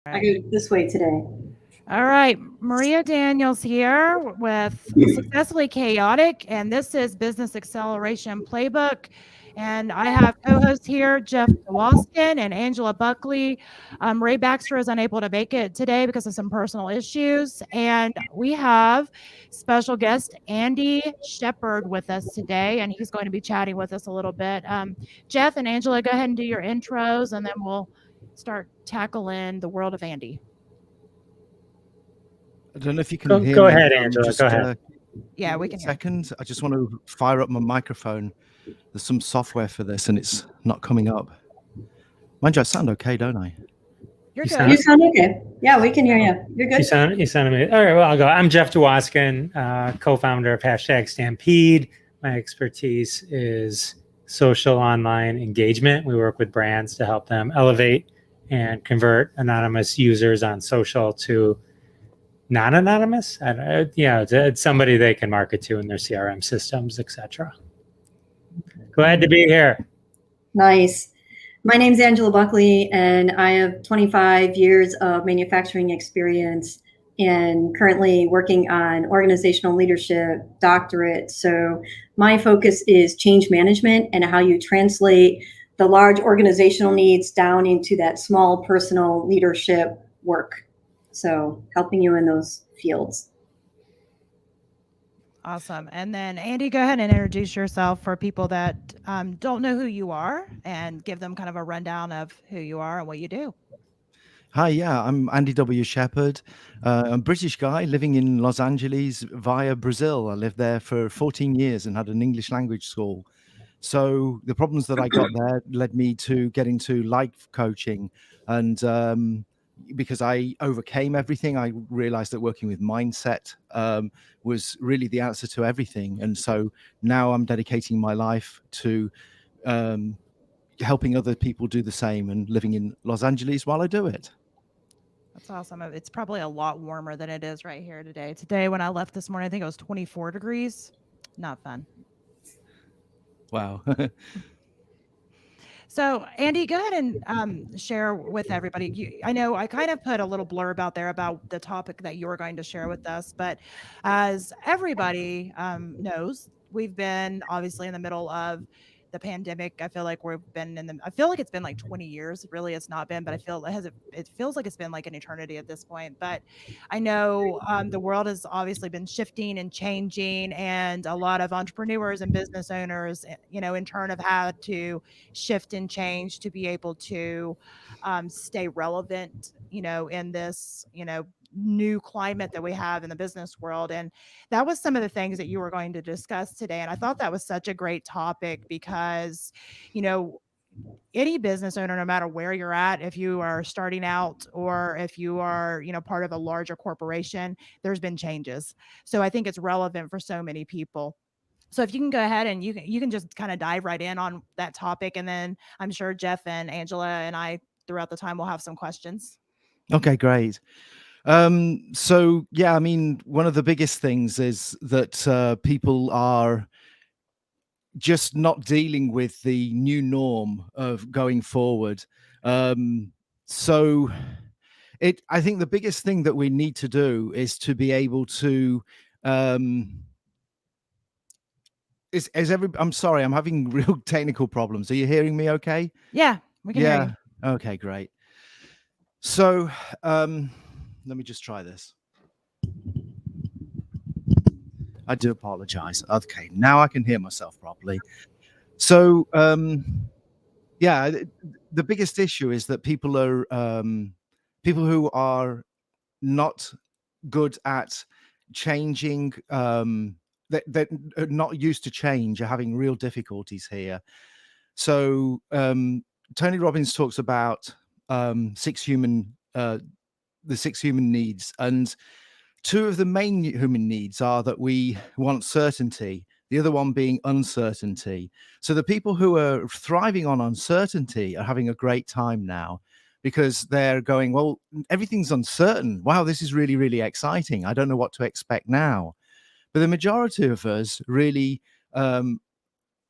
I go this way today. All right, Maria Daniels here with Successfully Chaotic, and this is Business Acceleration Playbook. And I have co-hosts here, Jeff Dwoskin and Angela Buckley. Ray Baxter is unable to make it today because of some personal issues. And we have special guest Andy Shepard with us today, and he's going to be chatting with us a little bit. Jeff and Angela, go ahead and do your intros, and then we'll start tackling the world of Andy. I don't know if you can hear Go me. ahead, Angela. Just, go ahead. Yeah, we can. Second, I just want to fire up my microphone. There's some software for this, and it's not coming up. Mind you, I sound okay, don't I? You're good. You sound okay. Yeah, we can hear you. You're good. You sound amazing. All right, well, I'll go. I'm Jeff Dwoskin, co-founder of #Stampede. My expertise is social online engagement. We work with brands to help them elevate and convert anonymous users on social to non-anonymous. It's somebody they can market to in their CRM systems, etc. Glad to be here. Nice. My name's Angela Buckley, and I have 25 years of manufacturing experience and currently working on organizational leadership doctorate. So my focus is change management and how you translate the large organizational needs down into that small personal leadership work. So helping you in those fields. Awesome. And then Andy, go ahead and introduce yourself for people that don't know who you are and give them kind of a rundown of who you are and what you do. Hi, yeah, I'm Andy W. Shepard. I'm a British guy living in Los Angeles via Brazil. I lived there for 14 years and had an English language school. So the problems that I got there led me to get into life coaching. And because I overcame everything, I realized that working with mindset was really the answer to everything. And so now I'm dedicating my life to helping other people do the same and living in Los Angeles while I do it. That's awesome. It's probably a lot warmer than it is right here today. Today, when I left this morning, I think it was 24 degrees. Not fun. Wow. So, Andy, go ahead and share with everybody. I know I kind of put a little blurb out there about the topic that you're going to share with us, but as everybody knows, we've been obviously in the middle of the pandemic. I feel like I feel like it's been like 20 years. Really, it's not been, but it feels like it's been like an eternity at this point. But I know the world has obviously been shifting and changing, and a lot of entrepreneurs and business owners, in turn have had to shift and change to be able to stay relevant, in this, new climate that we have in the business world. And that was some of the things that you were going to discuss today. And I thought that was such a great topic because, any business owner, no matter where you're at, if you are starting out or if you are, part of a larger corporation, there's been changes. So I think it's relevant for so many people. So if you can go ahead and you can just kind of dive right in on that topic. And then I'm sure Jeff and Angela and I throughout the time will have some questions. Okay, great. So yeah, I mean, one of the biggest things is that people are just not dealing with the new norm of going forward. So I think the biggest thing that we need to do is to be able to I'm sorry, I'm having real technical problems. Are you hearing me okay? Yeah, we can hear you. Okay, great. So let me just try this. I do apologize. Okay, now I can hear myself properly. So yeah, the biggest issue is that people who are not good at changing, that are not used to change, are having real difficulties here. So Tony Robbins talks about the 6 human needs, and 2 of the main human needs are that we want certainty, the other one being uncertainty. So the people who are thriving on uncertainty are having a great time now because they're going, well, everything's uncertain. Wow, this is really, really exciting. I don't know what to expect now. But the majority of us really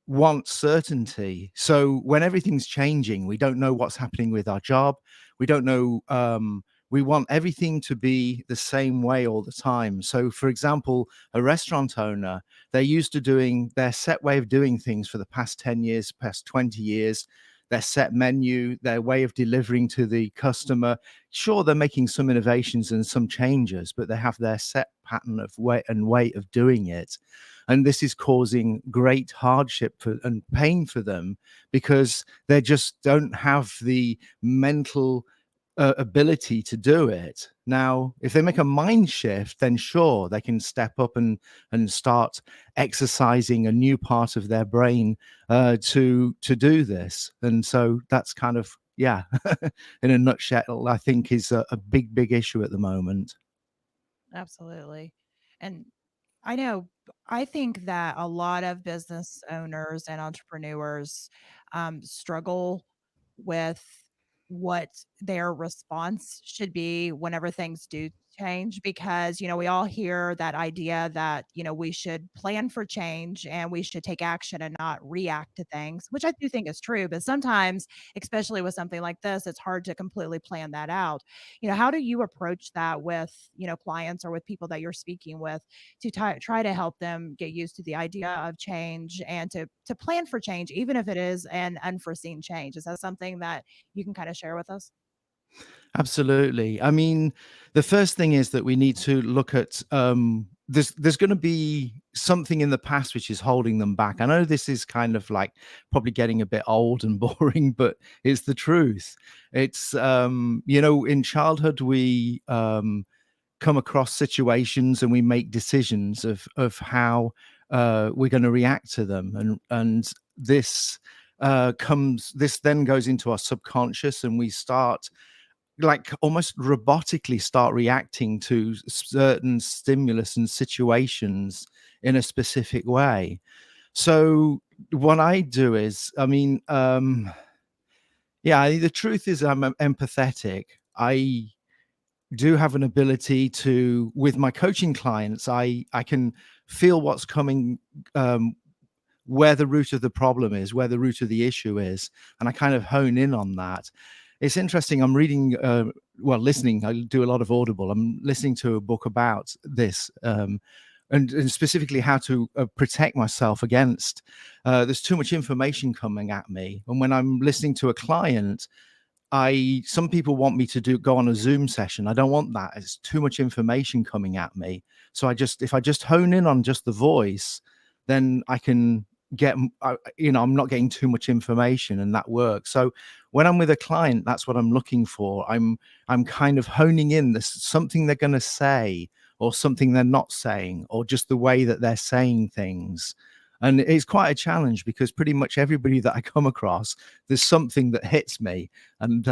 want certainty. So when everything's changing, we don't know what's happening with our job. We don't know we want everything to be the same way all the time. So, for example, a restaurant owner, they're used to doing their set way of doing things for the past 10 years, past 20 years, their set menu, their way of delivering to the customer. Sure, they're making some innovations and some changes, but they have their set pattern of way of doing it. And this is causing great hardship and pain for them, because they just don't have the mental ability to do it. Now, if they make a mind shift, then sure, they can step up and start exercising a new part of their brain to do this. And so that's kind of, yeah, in a nutshell, I think is a big issue at the moment. Absolutely. And I think that a lot of business owners and entrepreneurs struggle with what their response should be whenever things do change, because we all hear that idea that we should plan for change and we should take action and not react to things, which I do think is true. But sometimes, especially with something like this, it's hard to completely plan that out. How do you approach that with clients or with people that you're speaking with, to try to help them get used to the idea of change and to plan for change, even if it is an unforeseen change? Is that something that you can kind of share with us? Absolutely. I mean, the first thing is that we need to look at there's going to be something in the past which is holding them back. I know this is kind of like probably getting a bit old and boring, but it's the truth. It's in childhood we come across situations and we make decisions of how we're going to react to them, and this then goes into our subconscious, and we start like almost robotically start reacting to certain stimulus and situations in a specific way. So what I do is, I mean, the truth is I'm empathetic. I do have an ability to, with my coaching clients, I can feel what's coming, where the root of the problem is, where the root of the issue is, and I kind of hone in on that. It's interesting. I'm reading, listening. I do a lot of Audible. I'm listening to a book about this, and specifically how to protect myself against. There's too much information coming at me, and when I'm listening to a client, some people want me to go on a Zoom session. I don't want that. It's too much information coming at me. So if I just hone in on just the voice, then I can get, I'm not getting too much information, and that works. So when I'm with a client, that's what I'm looking for. I'm kind of honing in this something they're going to say, or something they're not saying, or just the way that they're saying things. And it's quite a challenge, because pretty much everybody that I come across, there's something that hits me. And,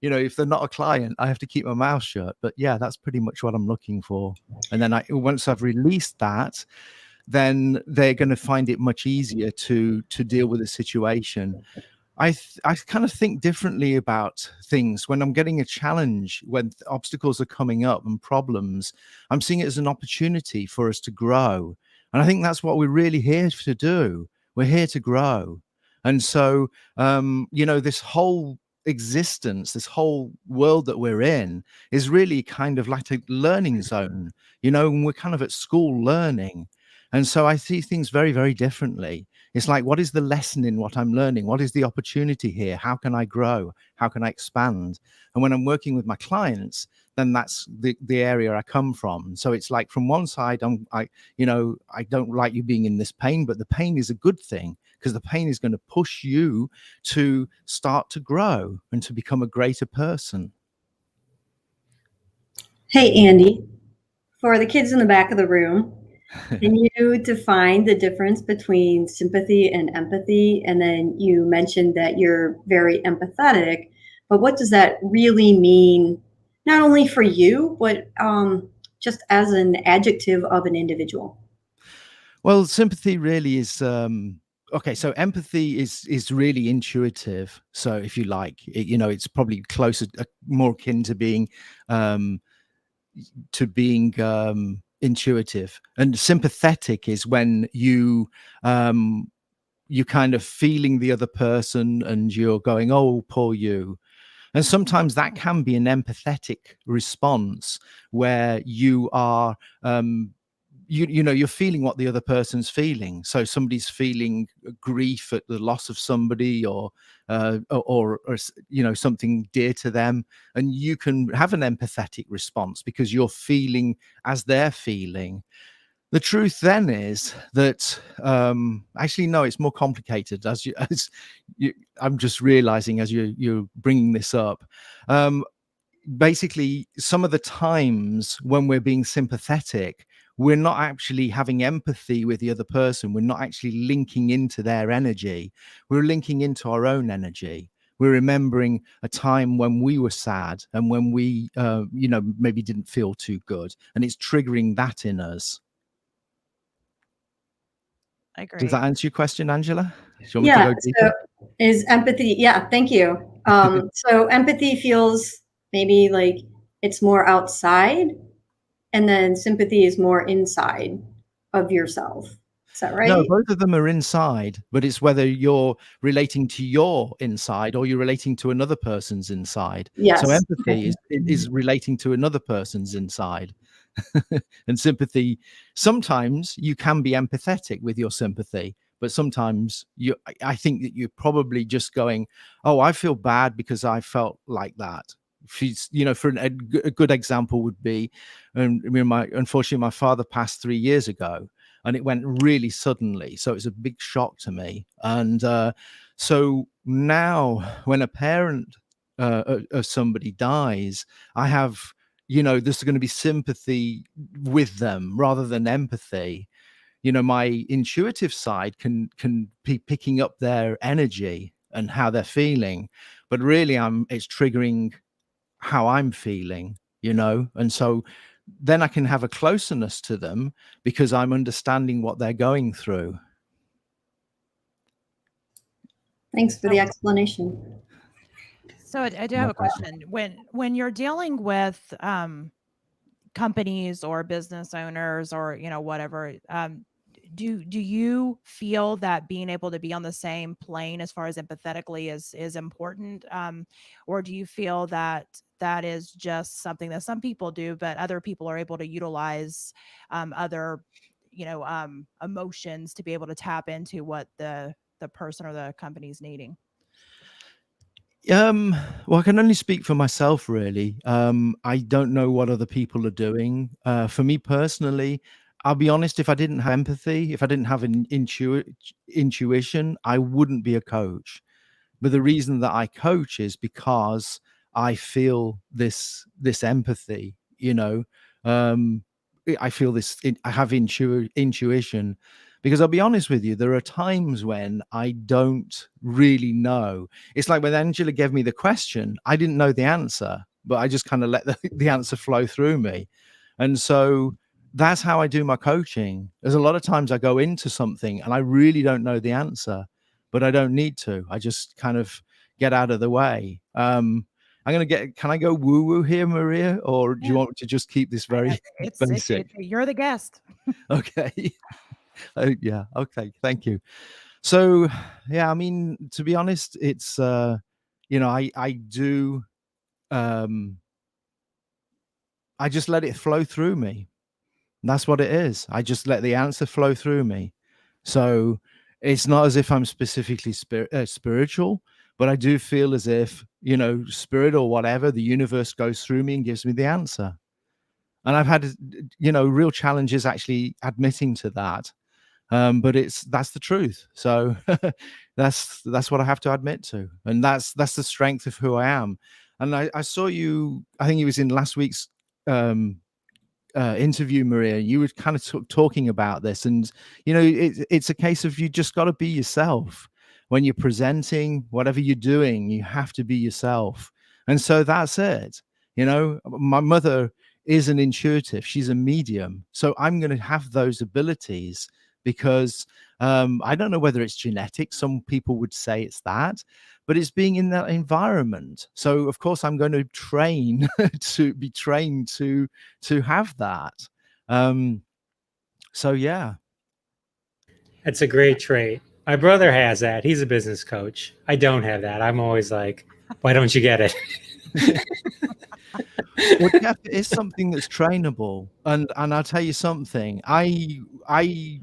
if they're not a client, I have to keep my mouth shut. But yeah, that's pretty much what I'm looking for. And then once I've released that, then they're going to find it much easier to deal with the situation. I kind of think differently about things when I'm getting a challenge, when obstacles are coming up and problems. I'm seeing it as an opportunity for us to grow. And I think that's what we're really here to do. We're here to grow. And so, this whole existence, this whole world that we're in is really kind of like a learning zone, and we're kind of at school learning. And so I see things very, very differently. It's like, what is the lesson in what I'm learning? What is the opportunity here? How can I grow? How can I expand? And when I'm working with my clients, then that's the area I come from. So it's like, from one side, I don't like you being in this pain, but the pain is a good thing, because the pain is going to push you to start to grow and to become a greater person. Hey, Andy, for the kids in the back of the room, can you define the difference between sympathy and empathy? And then you mentioned that you're very empathetic, but what does that really mean, not only for you, but just as an adjective of an individual? Well, sympathy really is okay. So empathy is really intuitive. So if you like, it's probably closer, more akin to being intuitive. And sympathetic is when you kind of feeling the other person, and you're going, oh, poor you. And sometimes that can be an empathetic response where you are, you know, you're feeling what the other person's feeling. So somebody's feeling grief at the loss of somebody, or you know, something dear to them, and you can have an empathetic response because you're feeling as they're feeling. The truth then is that actually, no, it's more complicated. As you, I'm just realizing as you're bringing this up. Basically, some of the times when we're being sympathetic, we're not actually having empathy with the other person. We're not actually linking into their energy. We're linking into our own energy. We're remembering a time when we were sad and when we, you know, maybe didn't feel too good, and it's triggering that in us. I agree. Does that answer your question, Angela? Do you want me Yeah. to go deeper? So is empathy? Yeah. Thank you. So empathy feels maybe like it's more outside, and then sympathy is more inside of yourself. Is that right? No, both of them are inside, but it's whether you're relating to your inside or you're relating to another person's inside. Yes. So empathy Okay. is relating to another person's inside. And sympathy, sometimes you can be empathetic with your sympathy, but sometimes I think that you're probably just going, oh, I feel bad because I felt like that. She's, you know, for a good example would be, unfortunately, my father passed 3 years ago, and it went really suddenly. So it's a big shock to me. And so now when a parent of somebody dies, I have, you know, there's going to be sympathy with them rather than empathy. You know, my intuitive side can be picking up their energy and how they're feeling, but really it's triggering how I'm feeling, you know. And so then I can have a closeness to them because I'm understanding what they're going through. Thanks for the explanation. So I do have a question. When you're dealing with companies or business owners or, you know, whatever, do you feel that being able to be on the same plane as far as empathetically is important, or do you feel that that is just something that some people do, but other people are able to utilize other, you know, emotions to be able to tap into what the person or the company's needing? Well, I can only speak for myself, really. I don't know what other people are doing. For me personally, I'll be honest, if I didn't have empathy, if I didn't have an intuition, I wouldn't be a coach. But the reason that I coach is because I feel this empathy, you know. I feel this, I have intuition. Because I'll be honest with you, there are times when I don't really know. It's like when Angela gave me the question, I didn't know the answer, but I just kind of let the answer flow through me. And so that's how I do my coaching. There's a lot of times I go into something and I really don't know the answer, but I don't need to. I just kind of get out of the way. Can I go woo woo here, Maria, or do you want me to just keep this very basic? You're the guest. Okay. Yeah. Okay. Thank you. So, yeah, I mean, to be honest, it's, you know, I do, I just let it flow through me. That's what it is. I just let the answer flow through me. So it's not as if I'm specifically spiritual, but I do feel as if, you know, spirit or whatever, the universe goes through me and gives me the answer. And I've had, you know, real challenges actually admitting to that. But that's the truth. So that's what I have to admit to. And that's the strength of who I am. And I saw you, I think it was in last week's interview, Maria, you were kind of talking about this, and you know, it's a case of you just got to be yourself when you're presenting. Whatever you're doing, you have to be yourself. And so that's it. You know, my mother is an intuitive, she's a medium, so I'm going to have those abilities because I don't know whether it's genetic. Some people would say it's that, but it's being in that environment. So of course I'm going to train to be trained to have that. So yeah. That's a great trait. My brother has that. He's a business coach. I don't have that. I'm always like, Why don't you get it? Well, Jeff, it is something that's trainable, and I'll tell you something. I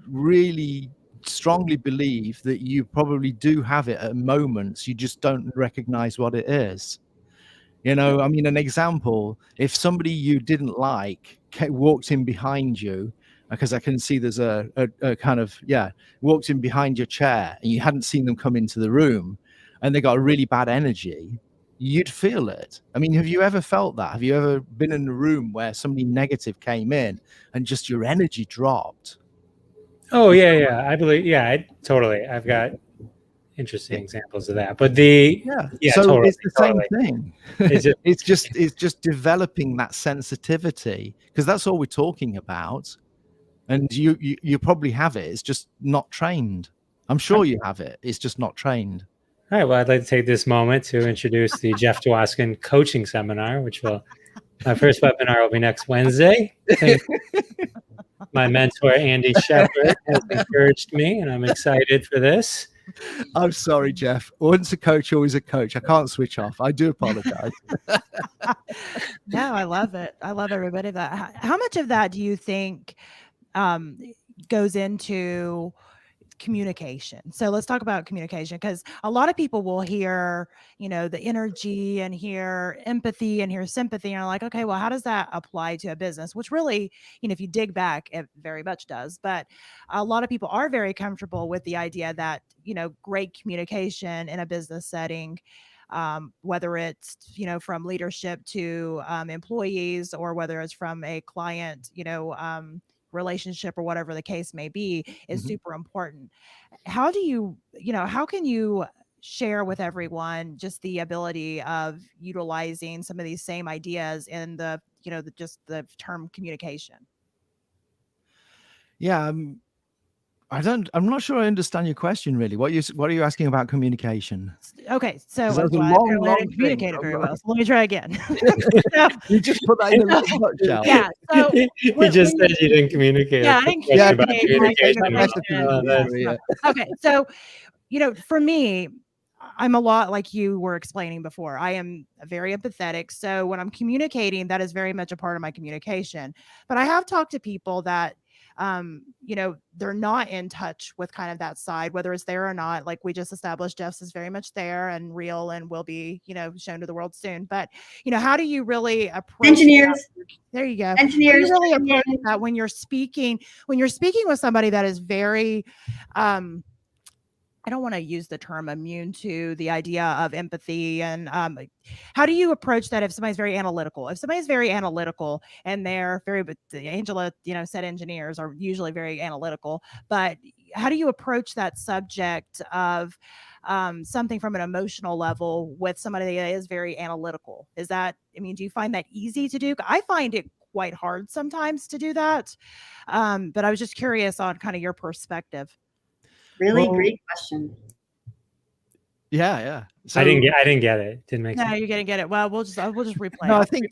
really strongly believe that you probably do have it at moments. You just don't recognize what it is. You know, I mean, an example: if somebody you didn't like walked in behind you, because I can see there's a kind of walked in behind your chair, and you hadn't seen them come into the room, and they got a really bad energy. You'd feel it. I mean, have you ever felt that? Have you ever been in a room where somebody negative came in and just your energy dropped? Oh yeah. I believe, totally. I've got interesting examples of that. But so totally, it's the totally. same thing. It's it's just developing that sensitivity, because that's all we're talking about. And you probably have it. It's just not trained. I'm sure you have it. It's just not trained. All right. Well, I'd like to take this moment to introduce the Jeff Dwoskin coaching seminar, my first webinar will be next Wednesday. My mentor, Andy Shepard, has encouraged me, and I'm excited for this. I'm sorry, Jeff. Once a coach, always a coach. I can't switch off. I do apologize. No, I love it. I love every bit of that. How much of that do you think goes into communication? So let's talk about communication, because a lot of people will hear, the energy and hear empathy and hear sympathy, and are like, okay, well, how does that apply to a business? Which really, if you dig back, it very much does. But a lot of people are very comfortable with the idea that, great communication in a business setting, whether it's, from leadership to employees, or whether it's from a client, relationship, or whatever the case may be, is super important. How do you, how can you share with everyone just the ability of utilizing some of these same ideas in the, just the term communication? Yeah. I'm not sure I understand your question really. What are you asking about communication? Okay, so That was a I long communicated very well. So let me try again. You just put that in the little nutshell. Yeah. So you just said you didn't communicate. Yeah, I didn't communicate. Okay, so for me, I'm a lot like you were explaining before. I am very empathetic. So when I'm communicating, that is very much a part of my communication. But I have talked to people that they're not in touch with kind of that side, whether it's there or not. Like we just established, Jeff's is very much there and real and will be, shown to the world soon. But, how do you really approach engineers? There you go. Engineers How do you really approach that when you're speaking with somebody that is very, I don't want to use the term immune to the idea of empathy. And how do you approach that if somebody's very analytical? If somebody's very analytical and they're very, Angela, said engineers are usually very analytical, but how do you approach that subject of something from an emotional level with somebody that is very analytical? Do you find that easy to do? I find it quite hard sometimes to do that. But I was just curious on kind of your perspective. Really great question. Yeah. So, I didn't get it. Didn't make sense. No, you're gonna get it. Well, we'll just replay. No, I think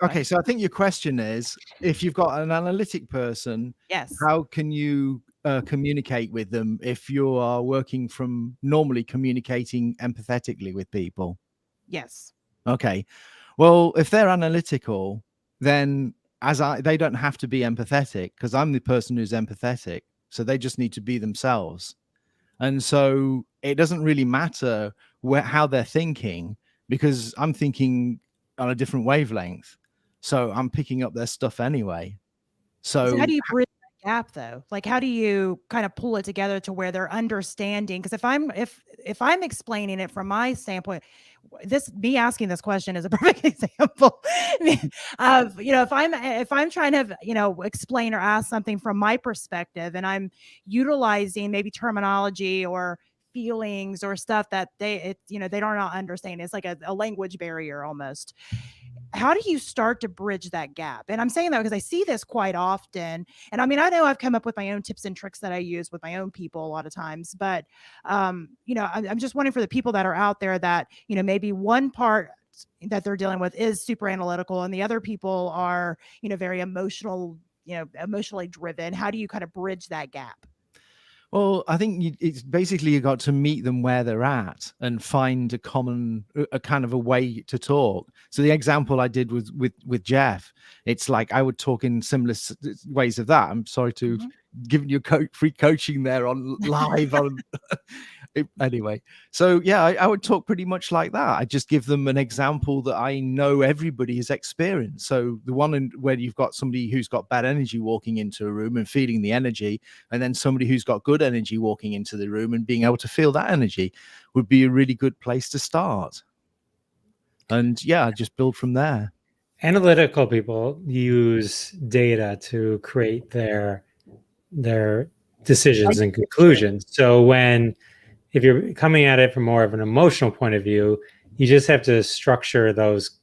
okay. So I think your question is, if you've got an analytic person, yes, how can you communicate with them if you are working from normally communicating empathetically with people? Yes. Okay. Well, if they're analytical, then they don't have to be empathetic, because I'm the person who's empathetic. So they just need to be themselves. And so it doesn't really matter how they're thinking, because I'm thinking on a different wavelength. So I'm picking up their stuff anyway. So how do you bridge that gap though? Like, how do you kind of pull it together to where they're understanding? Because if I'm explaining it from my standpoint, me asking this question is a perfect example of, if I'm trying to, explain or ask something from my perspective, and I'm utilizing maybe terminology or feelings or stuff that they don't understand. It's like a language barrier almost. How do you start to bridge that gap? And I'm saying that because I see this quite often. And I mean, I know I've come up with my own tips and tricks that I use with my own people a lot of times, but, I'm just wondering for the people that are out there that, maybe one part that they're dealing with is super analytical and the other people are, very emotionally driven. How do you kind of bridge that gap? Well, I think it's basically you got to meet them where they're at and find a kind of a way to talk. So the example I did was with Jeff. It's like I would talk in similar ways of that. I'm sorry to have given you free coaching there on live on. Anyway, so yeah, I would talk pretty much like that. I just give them an example that I know everybody has experienced. So the one where you've got somebody who's got bad energy walking into a room and feeling the energy, and then somebody who's got good energy walking into the room and being able to feel that energy would be a really good place to start. And yeah, just build from there. Analytical people use data to create their decisions and conclusions. So if you're coming at it from more of an emotional point of view, you just have to structure those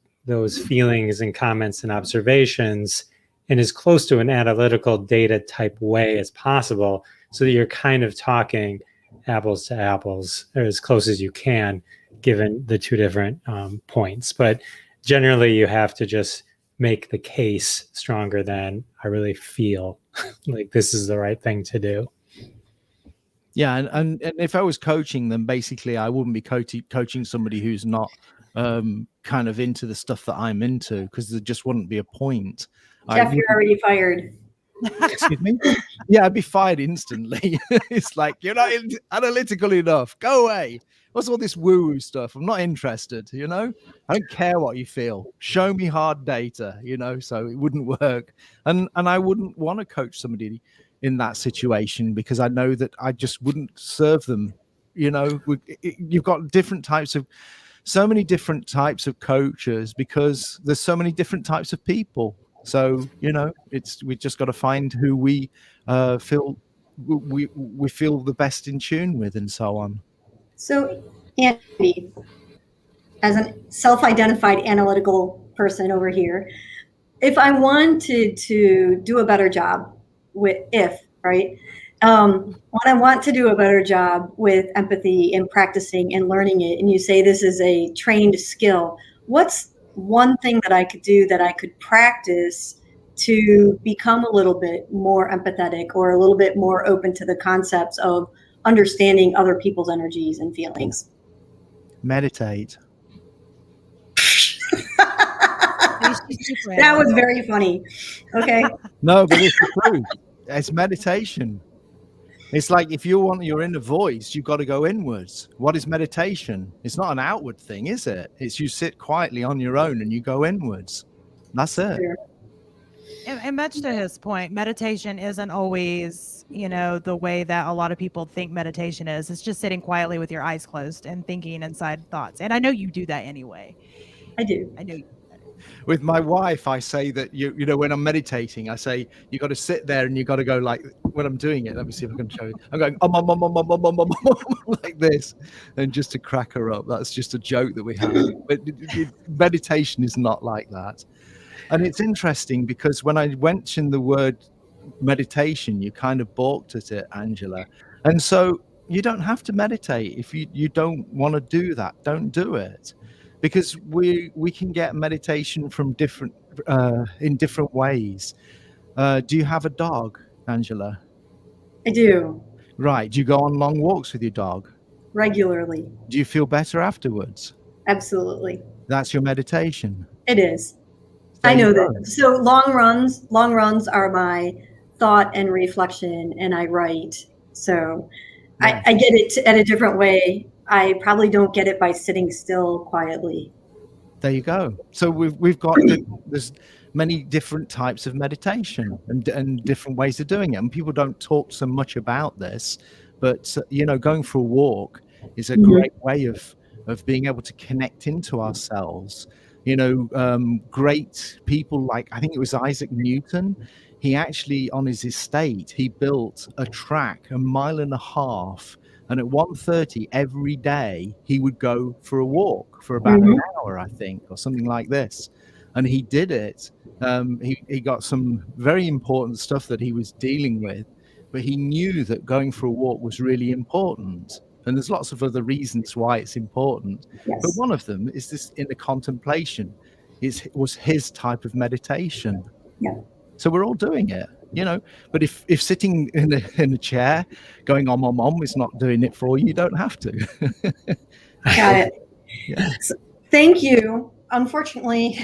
feelings and comments and observations in as close to an analytical data type way as possible, so that you're kind of talking apples to apples, or as close as you can, given the two different points. But generally, you have to just make the case stronger than I really feel like this is the right thing to do. Yeah, and if I was coaching them, basically, I wouldn't be coaching somebody who's not kind of into the stuff that I'm into, because there just wouldn't be a point. Jeff, you're already fired. Excuse me? Yeah, I'd be fired instantly. It's like, you're not analytical enough. Go away. What's all this woo-woo stuff? I'm not interested, I don't care what you feel. Show me hard data, so it wouldn't work. And I wouldn't want to coach somebody in that situation, because I know that I just wouldn't serve them. You've got so many different types of coaches, because there's so many different types of people. So we just got to find who we feel we feel the best in tune with, and so on. So Andy, as a self-identified analytical person over here, if I wanted to do a better job when I want to do a better job with empathy and practicing and learning it, and you say this is a trained skill, what's one thing that I could do that I could practice to become a little bit more empathetic, or a little bit more open to the concepts of understanding other people's energies and feelings? Meditate. That was very funny. Okay. No, but it's the truth. It's meditation. It's like, if you want your inner voice, you've got to go inwards. What is meditation? It's not an outward thing, is it? It's you sit quietly on your own and you go inwards. That's it. Sure. And much to his point, meditation isn't always, the way that a lot of people think meditation is. It's just sitting quietly with your eyes closed and thinking inside thoughts. And I know you do that anyway. I do. I know you. With my wife, I say that when I'm meditating, I say you got to sit there and you got to go like, when I'm doing it. Let me see if I can show you. I'm going like this, and just to crack her up. That's just a joke that we have. But meditation is not like that. And it's interesting, because when I mentioned the word meditation, you kind of balked at it, Angela. And so you don't have to meditate. If you don't want to do that, don't do it. Because we can get meditation from in different ways. Do you have a dog, Angela? I do. Right. Do you go on long walks with your dog? Regularly. Do you feel better afterwards? Absolutely. That's your meditation. It is. There I know you go. that. So long runs are my thought and reflection, and I write. So Yeah. I get it at a different way. I probably don't get it by sitting still quietly. There you go. So we've got there's many different types of meditation and different ways of doing it. And people don't talk so much about this, but going for a walk is a great way of being able to connect into ourselves. Great people like, I think it was Isaac Newton. He actually, on his estate, he built a track 1.5 miles. And at 1:30 every day, he would go for a walk for about an hour, I think, or something like this. And he did it. He got some very important stuff that he was dealing with, but he knew that going for a walk was really important. And there's lots of other reasons why it's important. Yes. But one of them is this inner contemplation. It was his type of meditation. Yeah. So we're all doing it. you know. But if sitting in a chair going on is not doing it for you, you don't have to. Got it. Yeah. So, thank you. Unfortunately,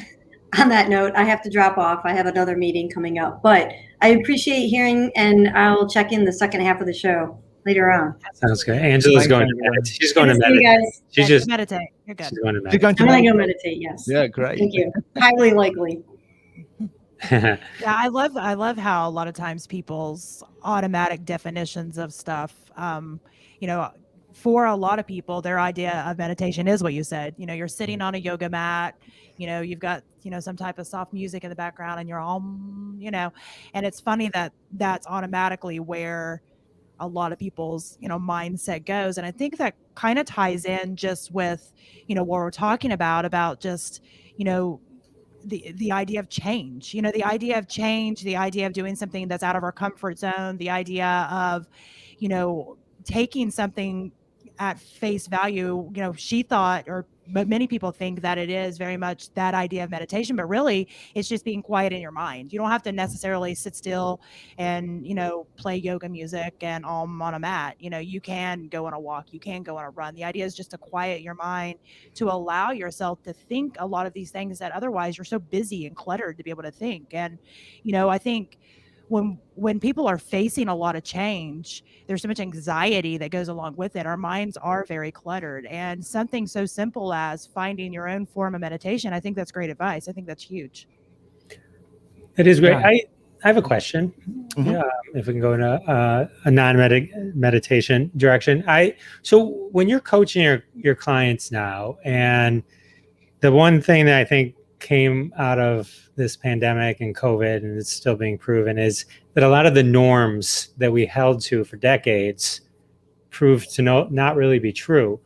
on that note, I have to drop off. I have another meeting coming up, but I appreciate hearing, and I'll check in the second half of the show later on. Sounds good. Angela's going to meditate. She's going to meditate. Guys. She's just meditate. You're good. She's going to You're going meditate. to I'm going to go meditate. Yes. Yeah, great. Thank you. Highly likely. Yeah, I love how a lot of times people's automatic definitions of stuff, you know, for a lot of people, their idea of meditation is what you said. You know, you're sitting on a yoga mat, you know, you've got, you know, some type of soft music in the background and you're all, you know, and it's funny that that's automatically where a lot of people's, you know, mindset goes. And I think that kind of ties in just with, you know, what we're talking about just, you know, the idea of change, you know, the idea of change, the idea of doing something that's out of our comfort zone, the idea of, you know, taking something at face value. You know, she thought, but many people think that it is very much that idea of meditation, but really it's just being quiet in your mind. You don't have to necessarily sit still and, you know, play yoga music and on a mat. You know, you can go on a walk, you can go on a run. The idea is just to quiet your mind, to allow yourself to think a lot of these things that otherwise you're so busy and cluttered to be able to think. And, you know, I think when people are facing a lot of change, there's so much anxiety that goes along with it. Our minds are very cluttered, and something so simple as finding your own form of meditation, I think that's great advice. I think that's huge. It is great. Yeah. I have a question. Mhm. If we can go in a non-meditation direction. So when you're coaching your clients now, and the one thing that I think came out of this pandemic and COVID, and it's still being proven, is that a lot of the norms that we held to for decades proved to not really be true.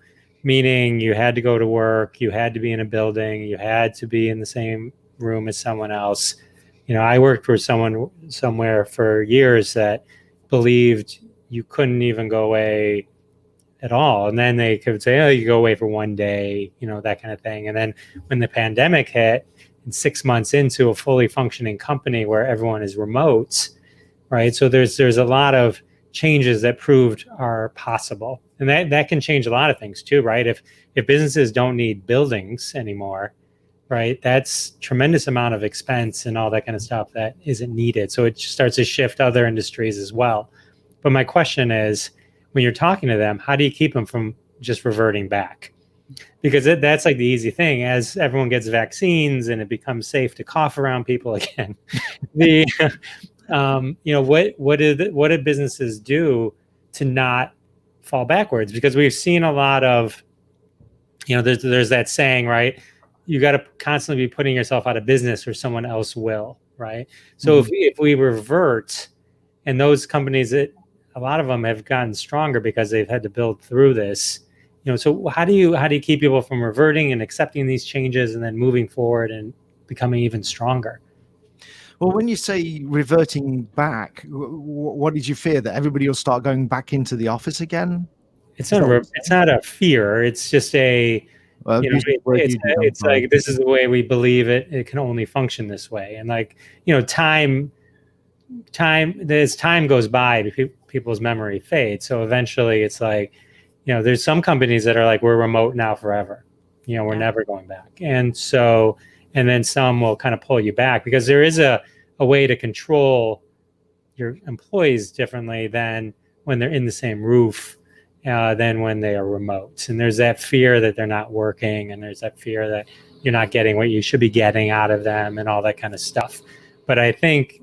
Meaning you had to go to work, you had to be in a building, you had to be in the same room as someone else. You know, I worked for somewhere for years that believed you couldn't even go away at all. And then they could say, oh, you go away for one day, you know, that kind of thing. And then when the pandemic hit, and 6 months into a fully functioning company where everyone is remote, right? So there's a lot of changes that proved are possible. And that can change a lot of things too, right? If businesses don't need buildings anymore, right, that's tremendous amount of expense and all that kind of stuff that isn't needed. So it starts to shift other industries as well. But my question is, when you're talking to them, how do you keep them from just reverting back? Because that's like the easy thing. As everyone gets vaccines and it becomes safe to cough around people again, you know, what did businesses do to not fall backwards? Because we've seen a lot of, you know, there's that saying, right? You got to constantly be putting yourself out of business or someone else will, right? So if we revert, and those companies, a lot of them have gotten stronger because they've had to build through this. You know, so how do you keep people from reverting and accepting these changes and then moving forward and becoming even stronger? Well, when you say reverting back, what did you fear? That everybody will start going back into the office again? It's not a fear. It's just a, you know, it's like, this is the way we believe it. It can only function this way. And like, you know, as time goes by, people's memory fades. So eventually it's like, you know, there's some companies that are like, we're remote now forever. You know, we're never going back. And so, and then some will kind of pull you back, because there is a way to control your employees differently than when they're in the same roof, than when they are remote. And there's that fear that they're not working, and there's that fear that you're not getting what you should be getting out of them and all that kind of stuff. But I think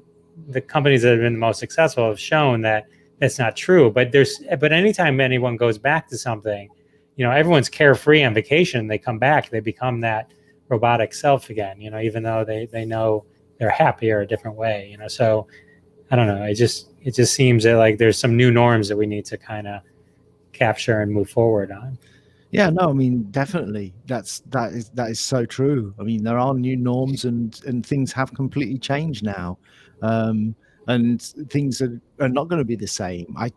the companies that have been the most successful have shown that that's not true. But anytime anyone goes back to something, you know, everyone's carefree on vacation. They come back, they become that robotic self again, you know, even though they know they're happier a different way, you know. So I don't know. It just seems that like there's some new norms that we need to kind of capture and move forward on. Yeah, no, I mean, definitely. That is so true. I mean, there are new norms, and things have completely changed now. And things are not going to be the same. I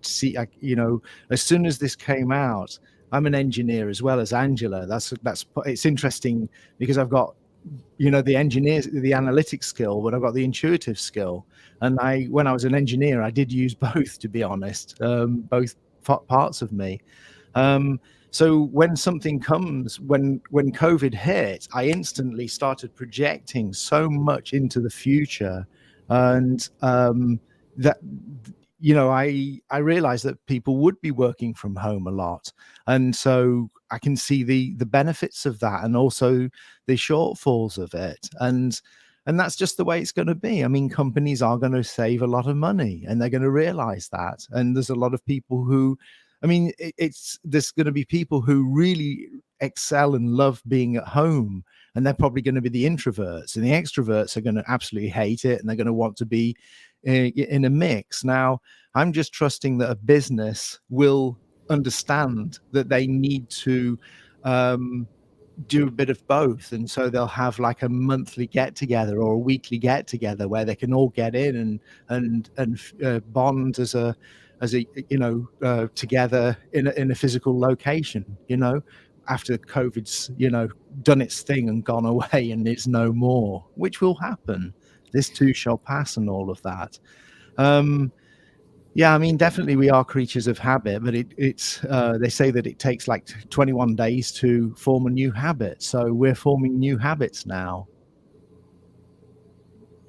you know, as soon as this came out, I'm an engineer as well as Angela. It's interesting because I've got the engineers, the analytic skill, but I've got the intuitive skill. And when I was an engineer, I did use both, to be honest, both parts of me. So when something comes, when COVID hit, I instantly started projecting so much into the future, and that I realized that people would be working from home a lot, and so I can see the benefits of that, and also the shortfalls of it, and that's just the way it's going to be. I mean, companies are going to save a lot of money, and they're going to realize that. And there's a lot of people who, I mean, there's going to be people who really excel and love being at home, and they're probably going to be the introverts, and the extroverts are going to absolutely hate it, and they're going to want to be in a mix. Now, I'm just trusting that a business will understand that they need to do a bit of both, and so they'll have like a monthly get together or a weekly get together where they can all get in and bond as a together in a physical location, after COVID's done its thing and gone away and is no more, which will happen. This too shall pass, and all of that. Yeah, I mean, definitely we are creatures of habit, but it's they say that it takes like 21 days to form a new habit. So we're forming new habits now.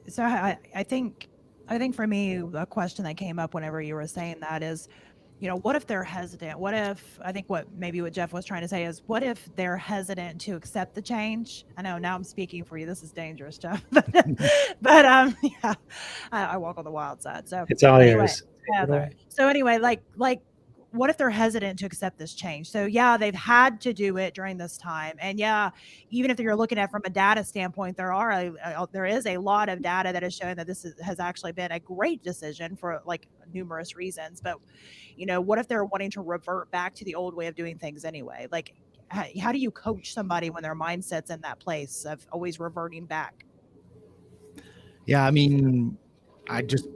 So I think for me, a question that came up whenever you were saying that is, what if they're hesitant? What if, I think what Jeff was trying to say is, what if they're hesitant to accept the change? I know now I'm speaking for you. This is dangerous, Jeff. but yeah, I walk on the wild side. So it's all yours. So anyway, like what if they're hesitant to accept this change? So yeah, they've had to do it during this time. And yeah, even if you're looking at from a data standpoint, there is a lot of data that is showing that this has actually been a great decision for like numerous reasons. But what if they're wanting to revert back to the old way of doing things anyway? Like, how do you coach somebody when their mindset's in that place of always reverting back? Yeah, I mean, I just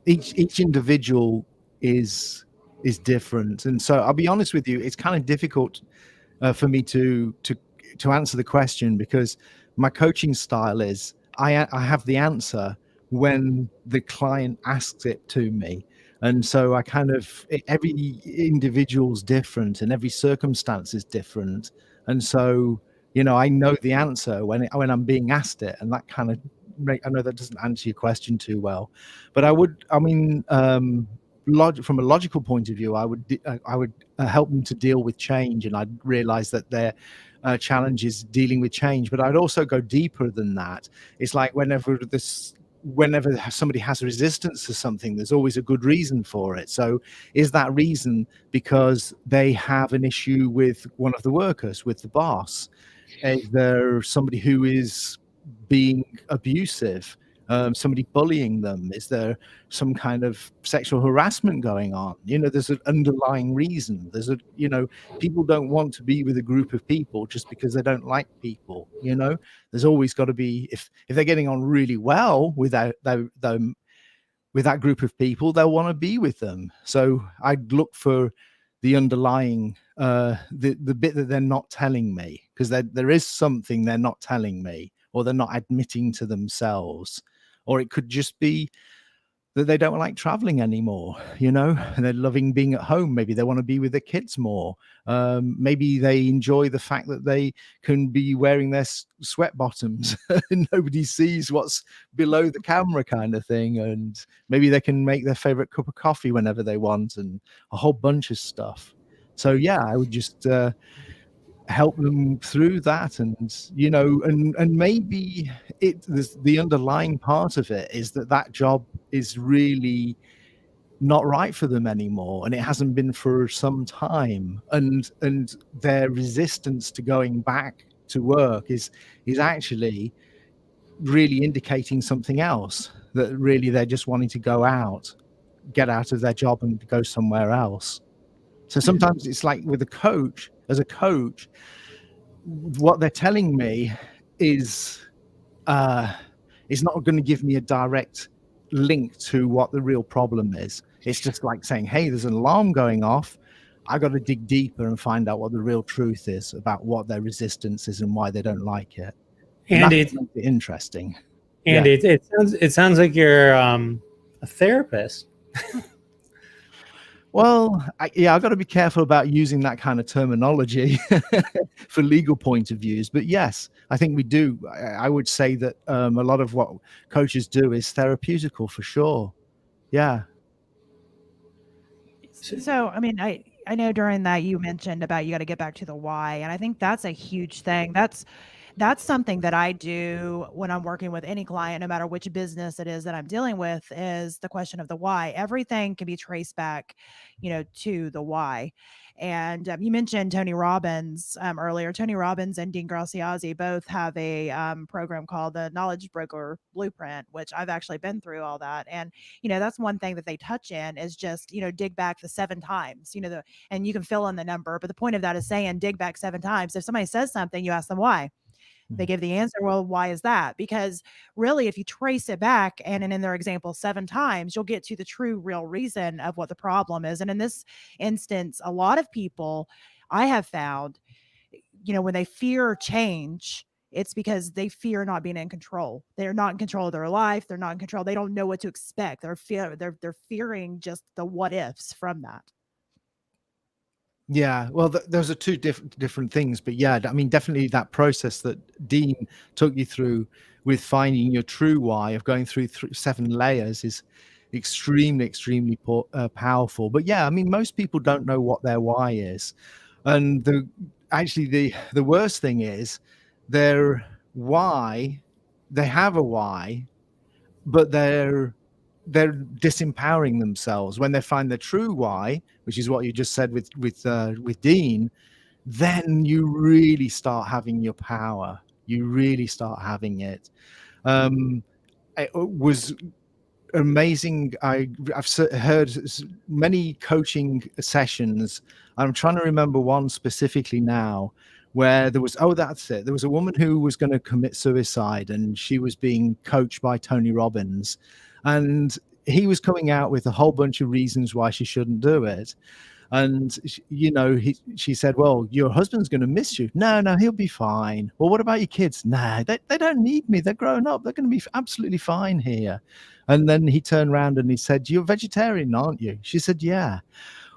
each individual is different, and so I'll be honest with you, it's kind of difficult for me to answer the question, because my coaching style is I have the answer when the client asks it to me. And so every individual's different and every circumstance is different. And so, I know the answer when I'm being asked it, and that kind of, I know that doesn't answer your question too well, but from a logical point of view, I would help them to deal with change, and I'd realize that their challenge is dealing with change. But I'd also go deeper than that. It's like whenever somebody has resistance to something, there's always a good reason for it. So is that reason because they have an issue with one of the workers, with the boss? Is there somebody who is being abusive, somebody bullying them? Is there some kind of sexual harassment going on? There's an underlying reason. People don't want to be with a group of people just because they don't like people. There's always got to be, if they're getting on really well with with that group of people, they'll want to be with them. So I'd look for the underlying the bit that they're not telling me, because there is something they're not telling me, or they're not admitting to themselves. Or it could just be that they don't like traveling anymore, and they're loving being at home. Maybe they want to be with their kids more. Maybe they enjoy the fact that they can be wearing their sweat bottoms and nobody sees what's below the camera, kind of thing. And maybe they can make their favorite cup of coffee whenever they want, and a whole bunch of stuff. So yeah, I would just help them through that. And maybe the underlying part of it is that job is really not right for them anymore, and it hasn't been for some time, and their resistance to going back to work is actually really indicating something else, that really they're just wanting to get out of their job and go somewhere else. So sometimes it's like with as a coach, what they're telling me is not going to give me a direct link to what the real problem is. It's just like saying, hey, there's an alarm going off. I got to dig deeper and find out what the real truth is about what their resistance is and why they don't like it. And And that's it what makes it interesting. and Yeah. it sounds like you're a therapist. Well, I got to be careful about using that kind of terminology for legal point of views. But yes, I think we do. I would say that a lot of what coaches do is therapeutical for sure. Yeah. So, I mean, I know during that you mentioned about you got to get back to the why, and I think that's a huge thing. That's something that I do when I'm working with any client, no matter which business it is that I'm dealing with, is the question of the why. Everything can be traced back, to the why. And you mentioned Tony Robbins earlier. Tony Robbins and Dean Graziosi both have a program called the Knowledge Broker Blueprint, which I've actually been through all that. And that's one thing that they touch in is just dig back the 7 times. And you can fill in the number, but the point of that is saying dig back 7 times. If somebody says something, you ask them why. They give the answer. Well, why is that? Because really, if you trace it back and in their example 7 times, you'll get to the true real reason of what the problem is. And in this instance, a lot of people I have found, when they fear change, it's because they fear not being in control. They're not in control of their life. They're not in control. They don't know what to expect. They're fearing just the what ifs from that. Yeah, well, those are two different things, but yeah, I mean, definitely that process that Dean took you through with finding your true why, of going through 7 layers, is extremely powerful. But yeah, I mean, most people don't know what their why is, and the worst thing is their why. They have a why, but they're disempowering themselves. When they find their true why, which is what you just said with Dean, then you really start having your power. You really start having it. It was amazing. I've heard many coaching sessions. I'm trying to remember one specifically now, where there was, that's it. There was a woman who was going to commit suicide, and she was being coached by Tony Robbins, and he was coming out with a whole bunch of reasons why she shouldn't do it. And she said, well, your husband's going to miss you. No, he'll be fine. Well, what about your kids? No, they don't need me. They're grown up. They're going to be absolutely fine here. And then he turned around and he said, you're vegetarian, aren't you? She said, yeah.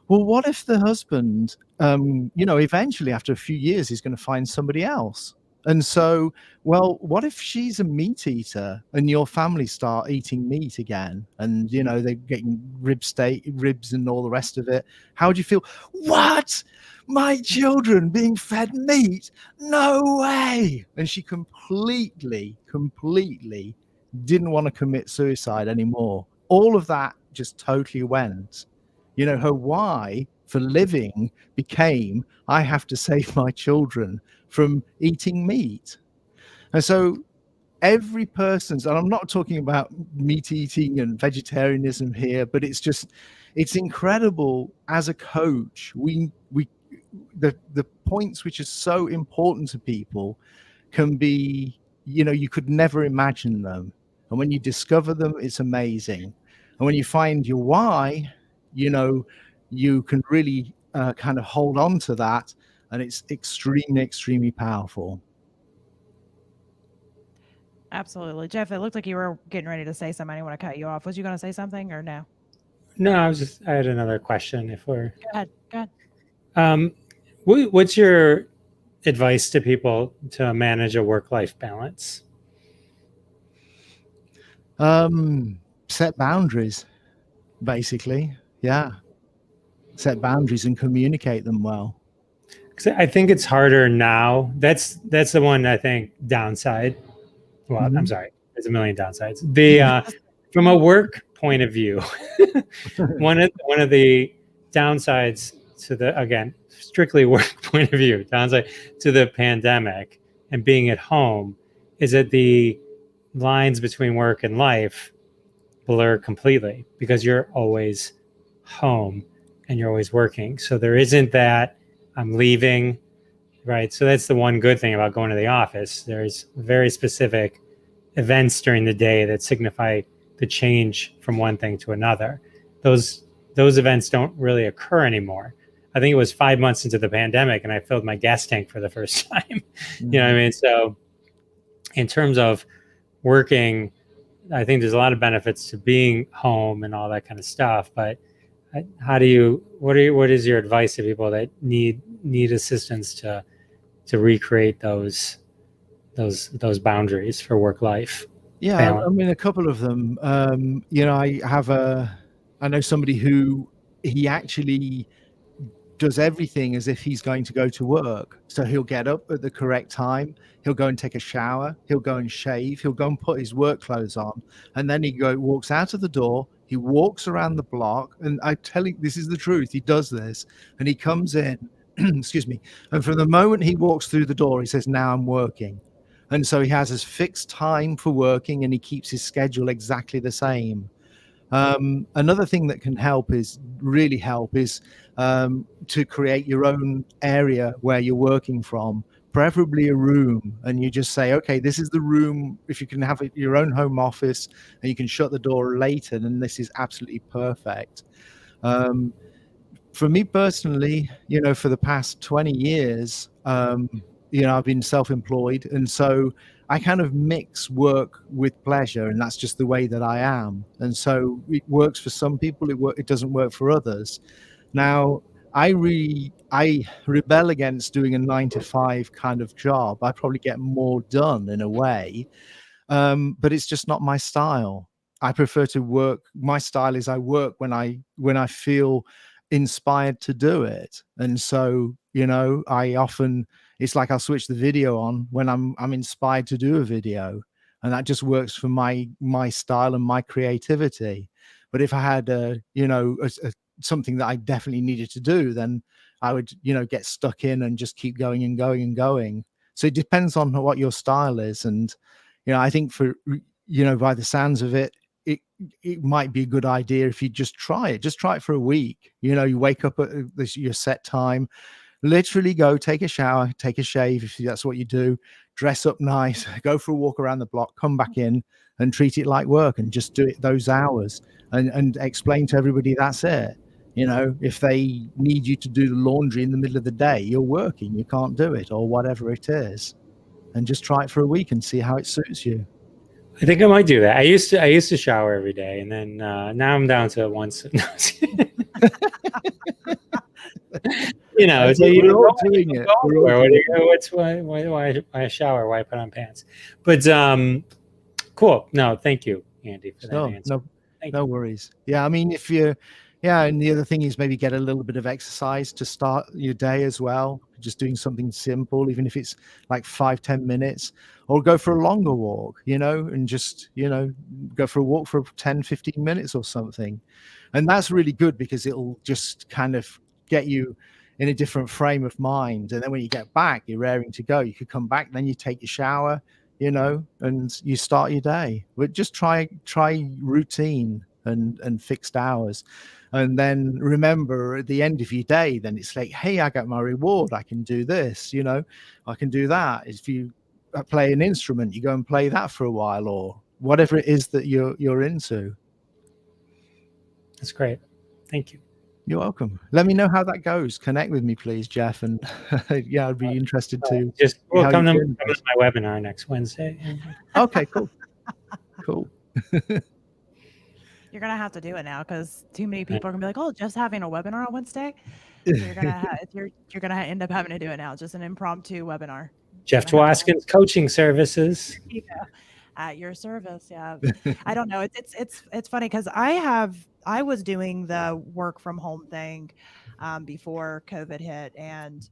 Well, what if the husband, eventually after a few years, he's going to find somebody else? And so, well, what if she's a meat eater and your family start eating meat again, and they're getting ribs and all the rest of it? How would you feel? What? My children being fed meat? No way. And she completely didn't want to commit suicide anymore. All of that just totally went. Her why for living became, I have to save my children from eating meat. And so every person's, and I'm not talking about meat eating and vegetarianism here, but it's incredible as a coach. The points which are so important to people can be, you could never imagine them. And when you discover them, it's amazing. And when you find your why, you can really kind of hold on to that, and it's extremely powerful. Absolutely. Jeff, it looked like you were getting ready to say something. I didn't want to cut you off. Was you going to say something or no? No, I had another question. Go ahead. What's your advice to people to manage a work-life balance? Set boundaries, basically. Yeah. Set boundaries and communicate them well. I think it's harder now. That's the one, I think, downside. Well, Mm-hmm. I'm sorry. There's a million downsides. From a work point of view, one of the downsides to the, again, strictly work point of view, downside to the pandemic and being at home, is that the lines between work and life blur completely because you're always home and you're always working. So there isn't that I'm leaving, right? So that's the one good thing about going to the office. There's very specific events during the day that signify the change from one thing to another. Those events don't really occur anymore. I think it was 5 months into the pandemic, and I filled my gas tank for the first time. Mm-hmm. You know what I mean? So in terms of working, I think there's a lot of benefits to being home and all that kind of stuff. But what is your advice to people that need assistance to recreate those boundaries for work life? Yeah, balance? I mean, a couple of them. I know somebody who he actually does everything as if he's going to go to work. So he'll get up at the correct time. He'll go and take a shower. He'll go and shave. He'll go and put his work clothes on. And then he walks out of the door. He walks around the block. And I tell you, this is the truth. He does this. And he comes in, excuse me. And from the moment he walks through the door, he says, now I'm working. And so he has his fixed time for working, and he keeps his schedule exactly the same. Another thing that can really help is to create your own area where you're working from, preferably a room. And you just say, okay, this is the room. If you can have your own home office and you can shut the door later, then this is absolutely perfect. For me personally, for the past 20 years, I've been self-employed. And so I kind of mix work with pleasure, and that's just the way that I am. And so it works for some people, it doesn't work for others. Now, I rebel against doing a 9-to-5 kind of job. I probably get more done in a way, but it's just not my style. I prefer to work. My style is I work when I feel inspired to do it. And so, it's like I'll switch the video on when I'm inspired to do a video, and that just works for my style and my creativity. But if I had something that I definitely needed to do, then I would get stuck in and just keep going and going and going. So it depends on what your style is. And I think by the sounds of it, it might be a good idea if you just try it for a week. You wake up at your set time, literally go take a shower, take a shave if that's what you do, dress up nice, go for a walk around the block, come back in and treat it like work, and just do it those hours, and explain to everybody that's it. If they need you to do the laundry in the middle of the day, you're working, you can't do it, or whatever it is, and just try it for a week and see how it suits you. I think I might do that. I used to shower every day, and then now I'm down to once. So We're all doing it. Why shower? Why put on pants? But cool. No, thank you, Andy, for that answer. No worries. Yeah, I mean, and the other thing is maybe get a little bit of exercise to start your day as well. Just doing something simple, even if it's like 5-10 minutes, or go for a longer walk, and just, go for a walk for 10-15 minutes or something. And that's really good because it'll just kind of get you in a different frame of mind. And then when you get back, you're raring to go. You could come back, then you take your shower, and you start your day. But just try routine and fixed hours. And then remember at the end of your day, then it's like, hey, I got my reward. I can do this, I can do that. If you play an instrument, you go and play that for a while, or whatever it is that you're into. That's great. Thank you. You're welcome. Let me know how that goes. Connect with me, please, Jeff. And yeah, I'd be interested to come to my webinar next Wednesday. Okay, cool. Cool. You're gonna have to do it now because too many people are gonna be like, "Oh, just having a webinar on Wednesday." So you're gonna end up having to do it now. Just an impromptu webinar. Jeff Dwoskin's coaching services. At your service. Yeah. I don't know. It's funny because I was doing the work from home thing before COVID hit, and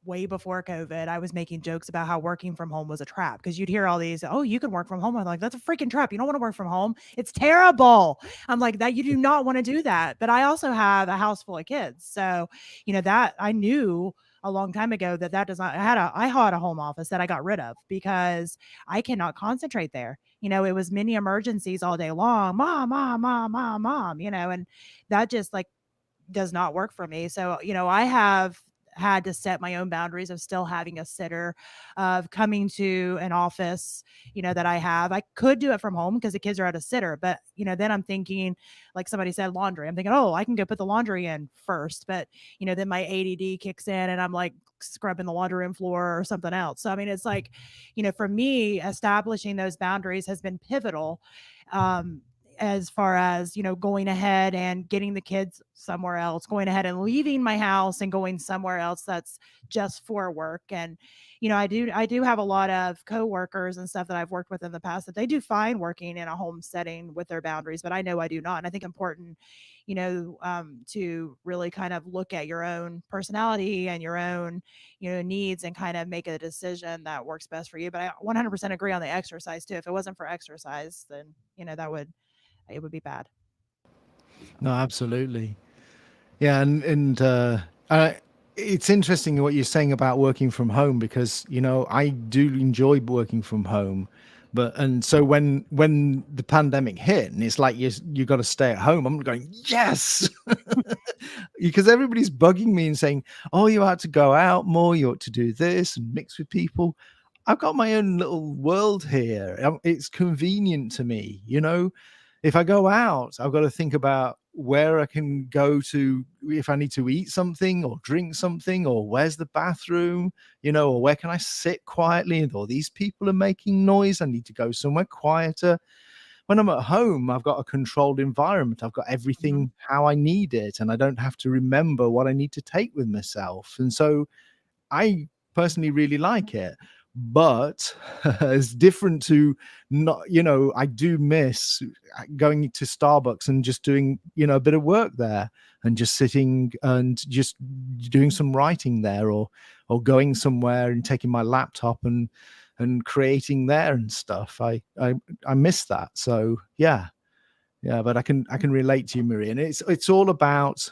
way before COVID, I was making jokes about how working from home was a trap, because you'd hear all these, oh, you can work from home. I'm like, that's a freaking trap. You don't want to work from home. It's terrible. I'm like, that you do not want to do that. But I also have a house full of kids. So, that I knew a long time ago that does not, I had a home office that I got rid of because I cannot concentrate there. It was many emergencies all day long, mom, and that just like does not work for me. So, I have had to set my own boundaries of still having a sitter, of coming to an office, that I have. I could do it from home because the kids are at a sitter, but then I'm thinking, like somebody said, laundry. I'm thinking, oh, I can go put the laundry in first, but then my ADD kicks in and I'm like scrubbing the laundry room floor or something else. So I mean, it's like, for me, establishing those boundaries has been pivotal. As far as going ahead and getting the kids somewhere else, going ahead and leaving my house and going somewhere else that's just for work. And I do have a lot of coworkers and stuff that I've worked with in the past that they do fine working in a home setting with their boundaries, but I know I do not. And I think important to really kind of look at your own personality and your own needs and kind of make a decision that works best for you. But I 100% agree on the exercise too. If it wasn't for exercise, then it would be bad. No, absolutely. Yeah, and it's interesting what you're saying about working from home, because I do enjoy working from home, and so when the pandemic hit and it's like you got to stay at home, I'm going, yes, because everybody's bugging me and saying, oh, you ought to go out more, you ought to do this and mix with people. I've got my own little world here. It's convenient to me, If I go out, I've got to think about where I can go to if I need to eat something or drink something, or where's the bathroom, or where can I sit quietly, and all these people are making noise. I need to go somewhere quieter. When I'm at home, I've got a controlled environment. I've got everything how I need it, and I don't have to remember what I need to take with myself. And so I personally really like it. But it's different to not, I do miss going to Starbucks and just doing, a bit of work there and just sitting and just doing some writing there, or going somewhere and taking my laptop and creating there and stuff. I miss that. So yeah, but I can relate to you, Maria. And it's all about,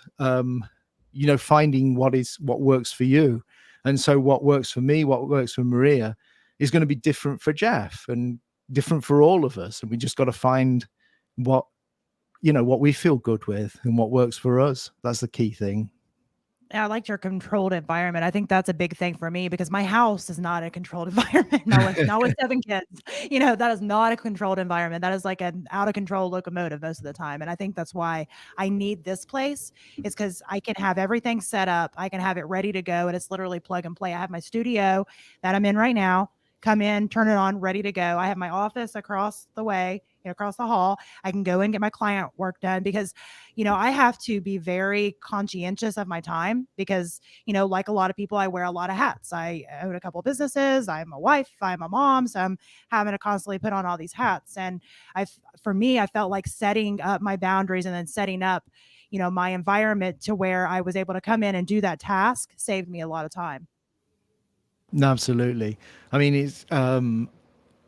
finding what works for you. And so what works for me, what works for Maria is going to be different for Jeff and different for all of us. And we just got to find what we feel good with and what works for us. That's the key thing. Yeah, I liked your controlled environment. I think that's a big thing for me because my house is not a controlled environment. Not with 7 kids. That is not a controlled environment. That is like an out of control locomotive most of the time. And I think that's why I need this place, is because I can have everything set up. I can have it ready to go. And it's literally plug and play. I have my studio that I'm in right now. Come in, turn it on, ready to go. I have my office across the way, across the hall. I can go and get my client work done because, I have to be very conscientious of my time because, like a lot of people, I wear a lot of hats. I own a couple of businesses. I'm a wife. I'm a mom. So I'm having to constantly put on all these hats. And for me, I felt like setting up my boundaries and then setting up, my environment to where I was able to come in and do that task saved me a lot of time. No, absolutely. I mean,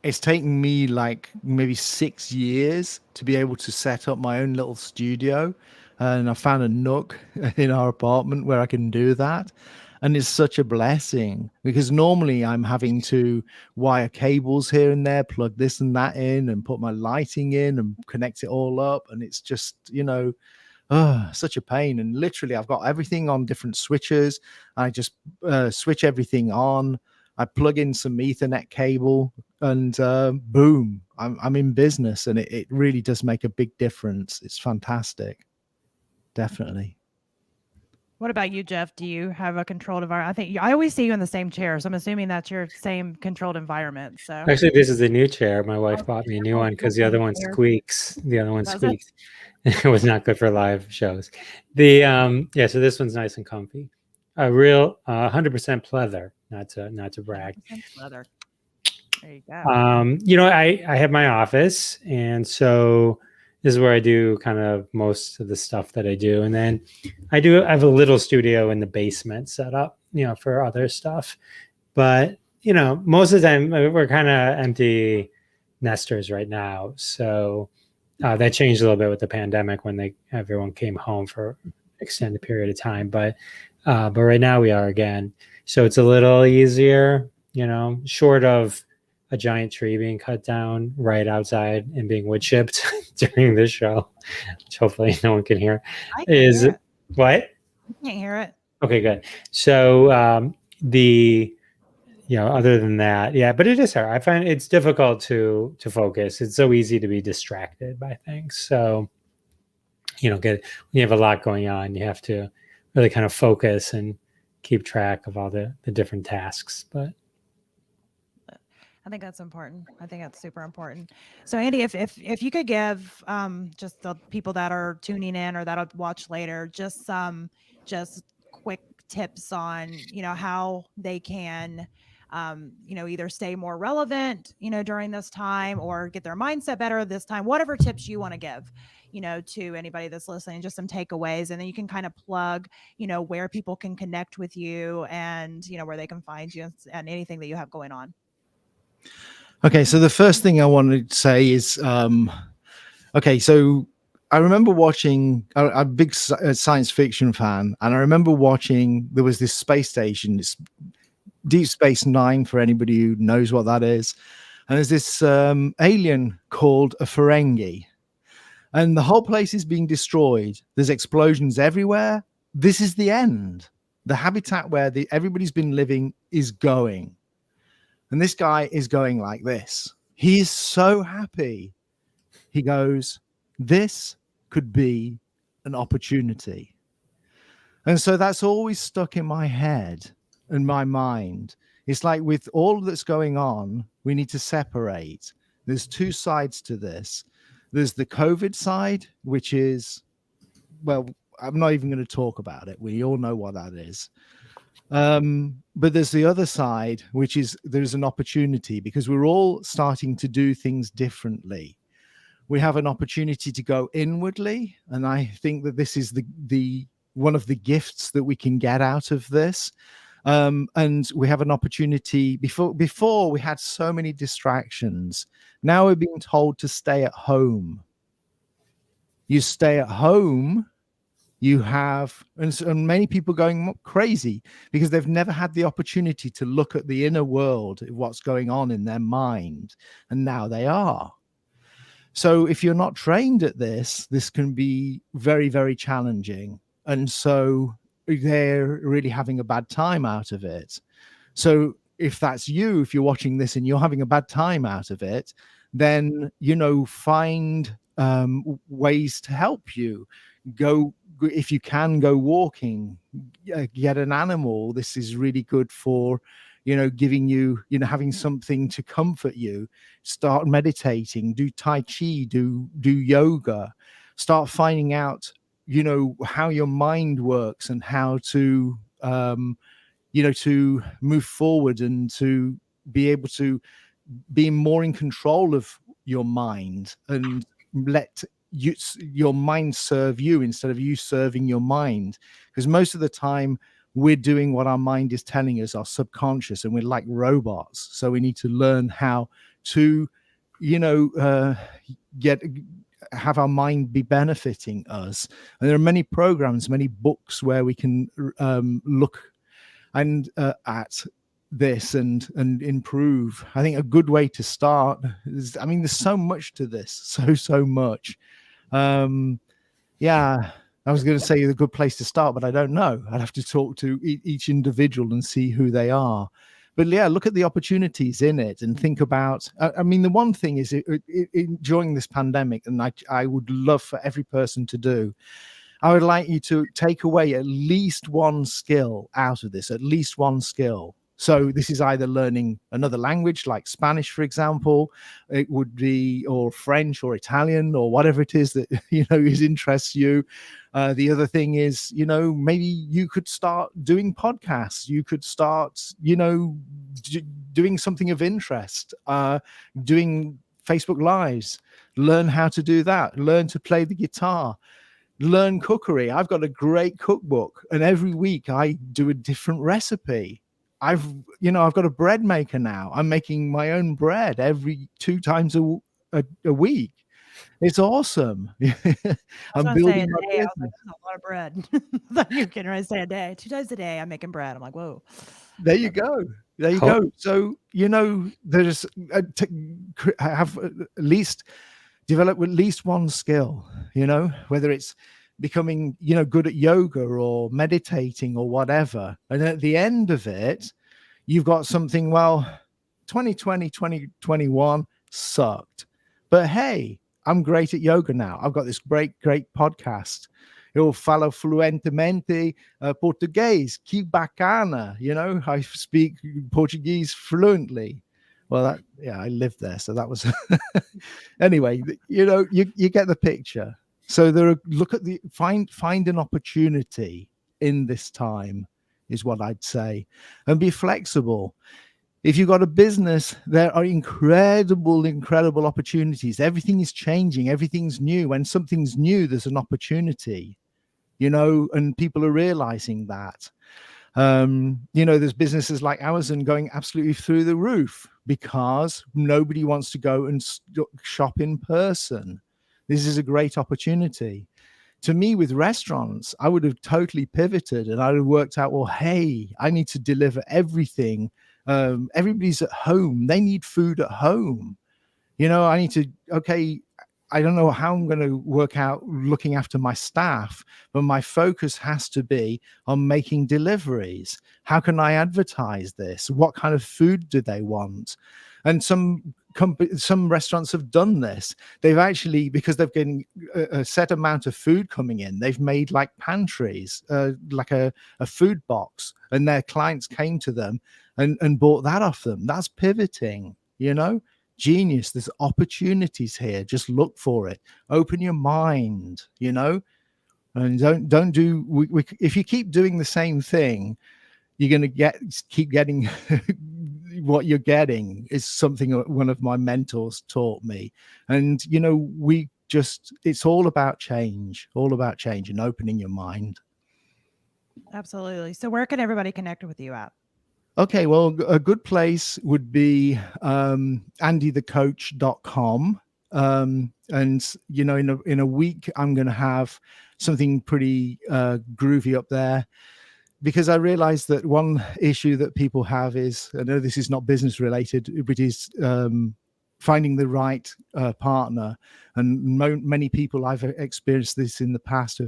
it's taken me like maybe 6 years to be able to set up my own little studio. And I found a nook in our apartment where I can do that. And it's such a blessing because normally I'm having to wire cables here and there, plug this and that in and put my lighting in and connect it all up. And it's just, such a pain. And literally I've got everything on different switches. I just switch everything on. I plug in some Ethernet cable and boom, I'm in business. And it really does make a big difference. It's fantastic. Definitely. What about you, Jeff? Do you have a controlled environment? I always see you in the same chair, so I'm assuming that's your same controlled environment. So actually, this is a new chair. My wife bought me a new one because the other one squeaks. The other one squeaks. It was not good for live shows. So this one's nice and comfy. A real 100% pleather. Not to brag. Leather. There you go. I have my office, and so this is where I do kind of most of the stuff that I do. And then I have a little studio in the basement set up, for other stuff. But, most of the time we're kind of empty nesters right now. So that changed a little bit with the pandemic when everyone came home for an extended period of time. But right now we are again. So it's a little easier, short of a giant tree being cut down right outside and being wood chipped during this show, which hopefully no one can hear. What? I can't hear it. Okay, good. So other than that, yeah, but it is hard. I find it's difficult to focus. It's so easy to be distracted by things. So, when you have a lot going on, you have to really kind of focus and keep track of all the different tasks. But I think that's important. I think that's super important. So Andy, if you could give just the people that are tuning in or that'll watch later, just quick tips on, how they can either stay more relevant, during this time, or get their mindset better this time, whatever tips you want to give, to anybody that's listening, just some takeaways. And then you can kind of plug, where people can connect with you and, where they can find you and anything that you have going on. Okay, so the first thing I wanted to say is, okay, so I remember watching, I'm a big science fiction fan, and I remember watching, there was this space station, it's Deep Space Nine, for anybody who knows what that is. And there's this alien called a Ferengi, and the whole place is being destroyed. There's explosions everywhere. This is the end. The habitat where everybody's been living is going. And this guy is going like this. He is so happy. He goes, this could be an opportunity. And so that's always stuck in my head and my mind. It's like with all that's going on, we need to separate. There's two sides to this. There's the COVID side, which is, well, I'm not even going to talk about it. We all know what that is. But there's the other side, which is there's an opportunity, because we're all starting to do things differently. We have an opportunity to go inwardly, and I think that this is the one of the gifts that we can get out of this. And we have an opportunity. Before we had so many distractions. Now we're being told to stay at home. You stay at home. You have, and many people going crazy because they've never had the opportunity to look at the inner world, what's going on in their mind, and now they are. So if you're not trained at this can be very, very challenging. And so they're really having a bad time out of it. So if that's you, if you're watching this and you're having a bad time out of it, then, find ways to help you. Go, if you can, go walking, get an animal. This is really good for, giving you, having something to comfort you. Start meditating, do Tai Chi, do yoga, start finding out, how your mind works and how to, to move forward and to be able to be more in control of your mind and let your mind serve you instead of you serving your mind. Because most of the time we're doing what our mind is telling us, our subconscious, and we're like robots. So we need to learn how to, have our mind be benefiting us. And there are many programs, many books where we can look and at this and improve. I think a good way to start is, there's so much to this, so much. I was going to say a good place to start, but I don't know. I'd have to talk to each individual and see who they are. But yeah, look at the opportunities in it and think about, the one thing is during this pandemic, and I would love for every person to do, I would like you to take away at least one skill out of this, at least one skill. So this is either learning another language like Spanish, for example, it would be, or French or Italian or whatever it is that, interests you. The other thing is, maybe you could start doing podcasts. You could start, doing something of interest, doing Facebook Lives, learn how to do that, learn to play the guitar, learn cookery. I've got a great cookbook, and every week I do a different recipe. I've got a bread maker now. I'm making my own bread every 2 times a week. It's awesome. I'm building my business. That's a lot of bread. You can say a day, 2 times a day. I'm making bread. I'm like, whoa. There you go. There you go. So there's have at least develop at least one skill. Whether it's becoming, you know, good at yoga or meditating or whatever. And at the end of it, you've got something, well, 2020, 2021 sucked. But hey, I'm great at yoga now. I've got this great podcast. Eu falo fluentemente português, que bacana. You know, I speak Portuguese fluently. Well, I lived there, so that was anyway. You know, you get the picture. So find an opportunity in this time is what I'd say, and be flexible. If you've got a business, there are incredible opportunities. Everything is changing. Everything's new. When something's new, there's an opportunity, you know, and people are realizing that. You know, there's businesses like Amazon going absolutely through the roof because nobody wants to go and shop in person. This is a great opportunity. To me, with restaurants, I would have totally pivoted and I would have worked out, well, hey, I need to deliver everything. Everybody's at home. They need food at home. You know, I need to, okay, I don't know how I'm going to work out looking after my staff, but my focus has to be on making deliveries. How can I advertise this? What kind of food do they want? And some restaurants have done this. They've actually, because they've getting a set amount of food coming in, they've made like pantries, like a food box, and their clients came to them and bought that off them. That's pivoting, you know. Genius. There's opportunities here. Just look for it. Open your mind, you know, and don't do. If you keep doing the same thing, you're going to keep getting what you're getting. Is something one of my mentors taught me. And you know, it's all about change, and opening your mind. Absolutely. So where can everybody connect with you at? Okay, well, a good place would be andythecoach.com. And, you know, in a week, I'm going to have something pretty groovy up there, because I realized that one issue that people have is, I know this is not business related, but is finding the right partner. And many people, I've experienced this in the past,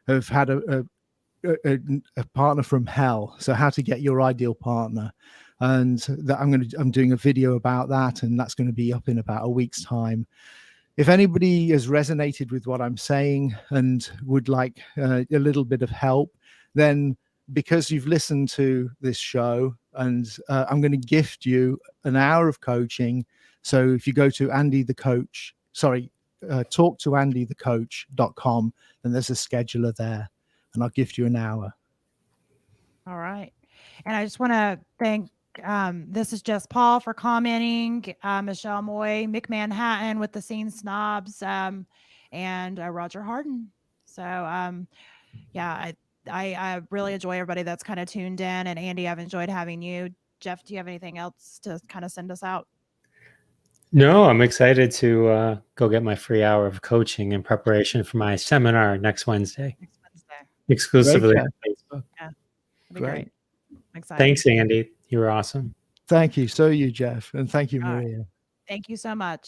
have had a partner from hell. So how to get your ideal partner, and that I'm doing a video about that, and that's going to be up in about a week's time. If anybody has resonated with what I'm saying and would like a little bit of help, then because you've listened to this show, and I'm going to gift you an hour of coaching. So if you go to talktoandythecoach.com, then there's a scheduler there, and I'll gift you an hour. All right. And I just want to thank, this is just Paul for commenting, Michelle Moy, McManhattan with the Scene Snobs, and Roger Harden. So, yeah, I really enjoy everybody that's kind of tuned in. And Andy, I've enjoyed having you. Jeff, do you have anything else to kind of send us out? No, I'm excited to go get my free hour of coaching in preparation for my seminar next Wednesday. Exclusively on Facebook. Yeah, that'd be great. I'm excited. Thanks, Andy. You were awesome. Thank you. So you, Jeff. And thank you, Maria. Thank you so much.